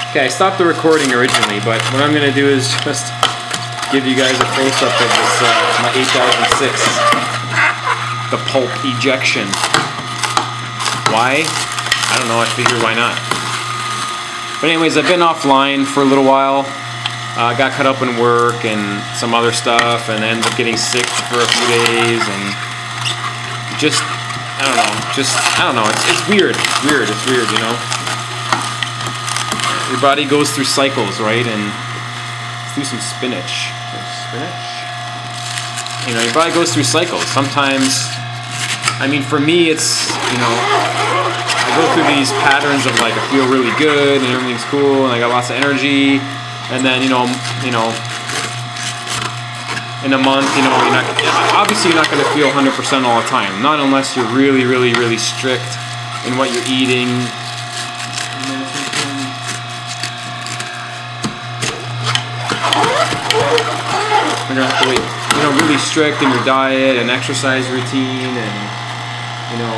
Okay, I stopped the recording originally, but what I'm gonna do is just give you guys a close-up of this, my 8006, the pulp ejection. Why? I don't know, I figured why not. But anyways, I've been offline for a little while. I got caught up in work and some other stuff, and ended up getting sick for a few days, and just, I don't know, it's weird, it's weird, you know? Your body goes through cycles, right? And let's do some spinach. Spinach? You know, your body goes through cycles. Sometimes, I mean, for me, it's, you know, I go through these patterns of like, I feel really good and everything's cool and I got lots of energy, and then, you know, in a month, you know, obviously you're not going to feel 100% all the time. Not unless you're really, really, really strict in what you're eating. You're gonna have to wait, you know, really strict in your diet and exercise routine and, you know,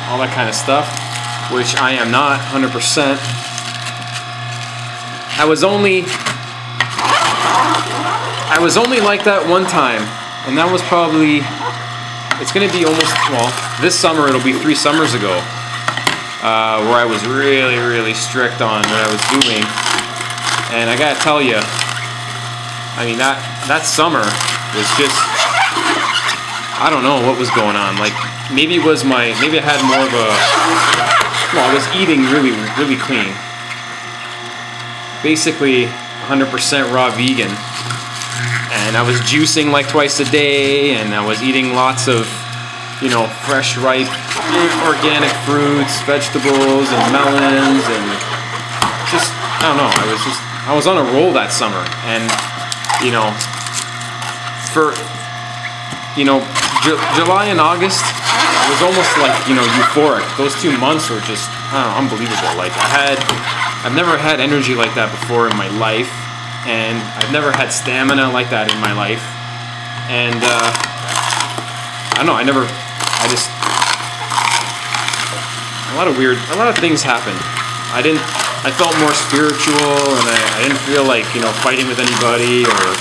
all that kind of stuff, which I am not 100%. I was only like that one time, and that was probably, it's gonna be almost, well, this summer it'll be 3 summers ago, where I was really, really strict on what I was doing. And I gotta tell you, I mean, that summer was just, I don't know what was going on. Like, maybe I had more of a, well, I was eating really, really clean. Basically 100% raw vegan. And I was juicing like twice a day, and I was eating lots of, you know, fresh, ripe, organic fruits, vegetables, and melons, and just, I don't know, I was on a roll that summer. And, you know, for, you know, July and August, it was almost like, you know, euphoric. Those 2 months were just, I don't know, unbelievable. Like, I've never had energy like that before in my life, and I've never had stamina like that in my life. And, I don't know, a lot of things happened. I felt more spiritual, and I didn't feel like, you know, fighting with anybody, or,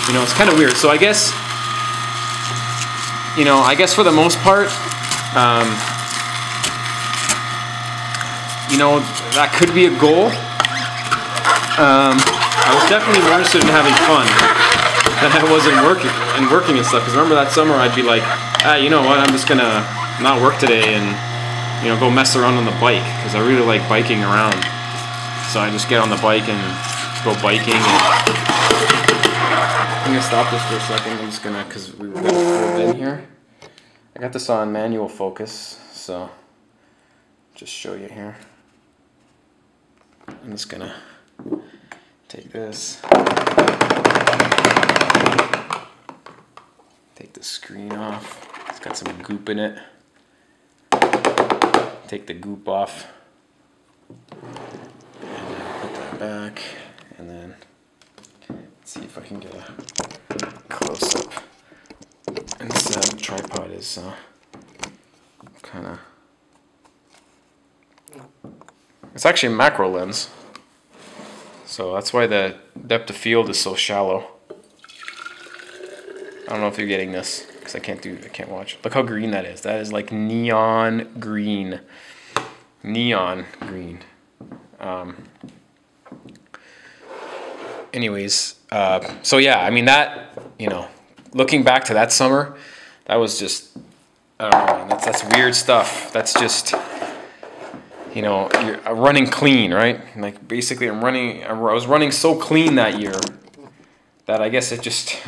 you know, it's kind of weird. So I guess, you know, for the most part, you know, that could be a goal. I was definitely more interested in having fun than I was in working and stuff. Because remember that summer, I'd be like, you know what, I'm just gonna not work today and, you know, go mess around on the bike, because I really like biking around. So I just get on the bike and go biking. And I'm gonna stop this for a second. I'm just gonna, because we were gonna fold in here. I got this on manual focus, so just show you here. I'm just gonna take this, take the screen off. It's got some goop in it. Take the goop off. Back, and then let's see if I can get a close up. And this tripod is kind of, it's actually a macro lens, so that's why the depth of field is so shallow. I don't know if you're getting this, because I can't watch. Look how green that is. That is like neon green. Anyways, so yeah, I mean, that, you know, looking back to that summer, that was just, I don't know, man, that's weird stuff. That's just, you know, you're running clean, right? Like, basically I was running so clean that year that I guess it just,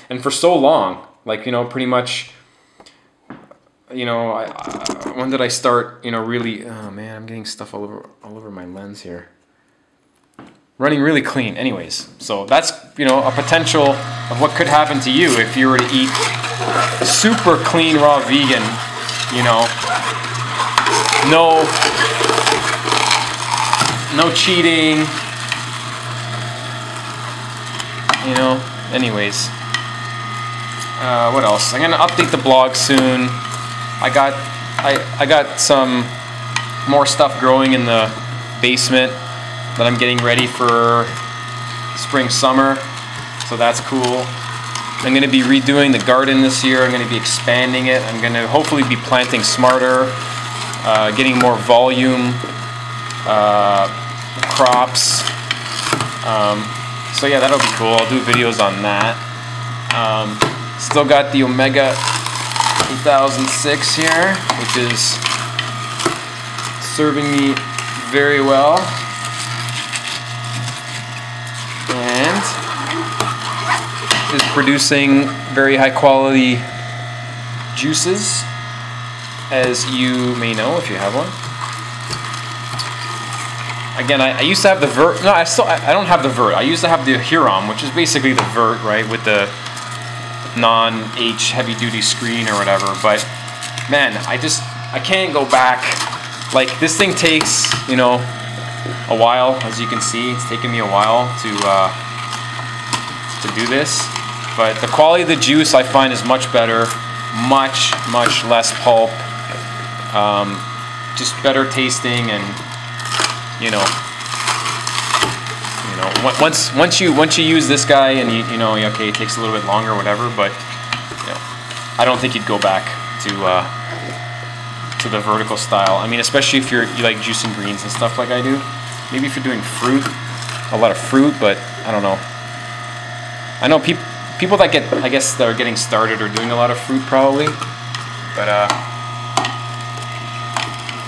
and for so long, like, you know, pretty much, you know, when did I start, you know, really, oh man, I'm getting stuff all over my lens here. Running really clean. Anyways, so that's, you know, a potential of what could happen to you if you were to eat super clean raw vegan, you know, no cheating, you know. Anyways, what else? I'm gonna update the blog soon. I got some more stuff growing in the basement. that I'm getting ready for spring, summer. So that's cool. I'm going to be redoing the garden this year. I'm going to be expanding it. I'm going to hopefully be planting smarter, getting more volume crops. So yeah, that'll be cool. I'll do videos on that. Still got the Omega 2006 here, which is serving me very well. And is producing very high quality juices, as you may know if you have one. Again, I used to have the Vert. No, I don't have the Vert. I used to have the Huron, which is basically the Vert, right, with the non-H heavy-duty screen or whatever. But man, I can't go back. Like, this thing takes, you know, a while. As you can see, it's taken me a while to do this. But the quality of the juice I find is much better, much less pulp, just better tasting, and you know, once you use this guy, and you know, okay, it takes a little bit longer or whatever, but you know, I don't think you'd go back to the vertical style. I mean, especially if you like juicing greens and stuff like I do. Maybe if you're doing fruit, a lot of fruit, but I don't know. I know people that get, I guess, that are getting started or doing a lot of fruit probably, but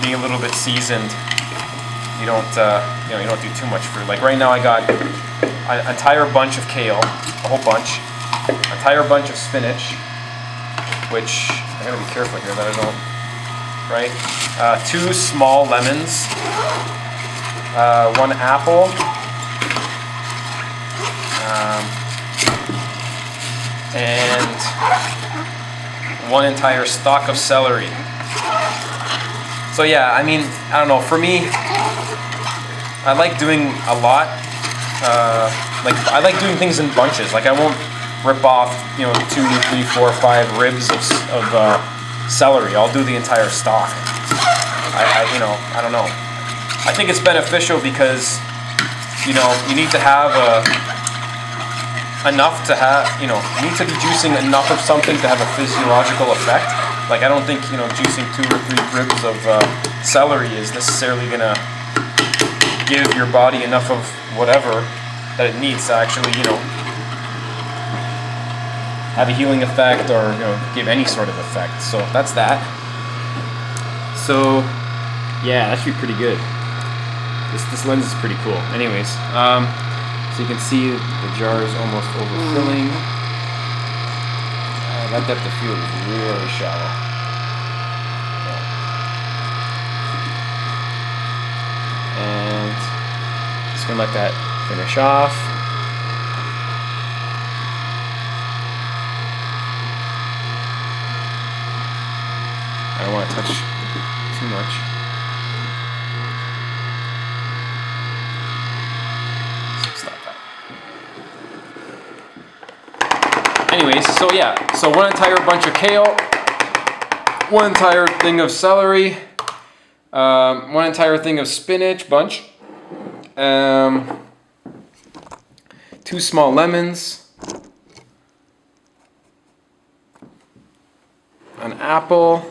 being a little bit seasoned, you don't do too much fruit. Like right now, I got an entire bunch of kale, a whole bunch, an entire bunch of spinach, which I gotta be careful here that I don't, right? 2 small lemons, 1 apple, and 1 entire stalk of celery. So yeah, I mean, I don't know, for me, I like doing a lot. Like, I like doing things in bunches. Like, I won't rip off, you know, 2, 3, 4, 5 ribs of celery. I'll do the entire stalk. You know, I don't know. I think it's beneficial because, you know, you need to have enough to have, you know, you need to be juicing enough of something to have a physiological effect. Like, I don't think, you know, juicing 2 or 3 ribs of celery is necessarily gonna give your body enough of whatever that it needs to actually, you know, have a healing effect or, you know, give any sort of effect. So that's that. So yeah, that should be pretty good. This lens is pretty cool. Anyways, so you can see the jar is almost overfilling. That depth of field is really shallow. And just gonna let that finish off. I don't want to touch too much. Stop that. Anyways, so yeah, so 1 entire bunch of kale, 1 entire thing of celery, 1 entire thing of spinach, bunch, 2 small lemons, an apple.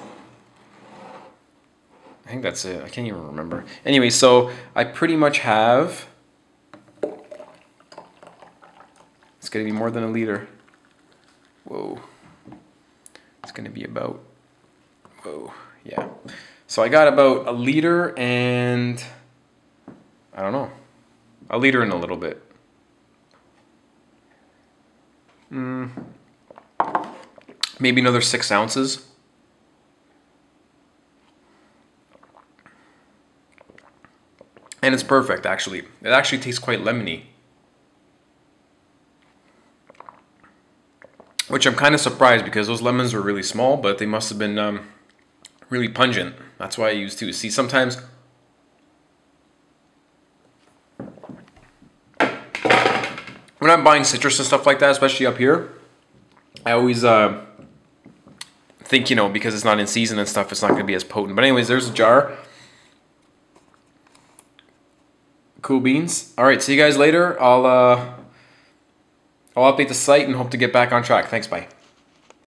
I think that's it. I can't even remember. Anyway, so I pretty much have, it's gonna be more than a liter. Whoa. It's gonna be about, whoa, yeah. So I got about a liter and, I don't know, a liter and a little bit. Maybe another 6 ounces. And it's perfect, actually. It actually tastes quite lemony. Which I'm kind of surprised because those lemons were really small, but they must have been really pungent. That's why I use 2. See, sometimes when I'm buying citrus and stuff like that, especially up here, I always think, you know, because it's not in season and stuff, it's not going to be as potent. But anyways, there's a jar. Cool beans. All right, see you guys later. I'll update the site and hope to get back on track. Thanks, bye.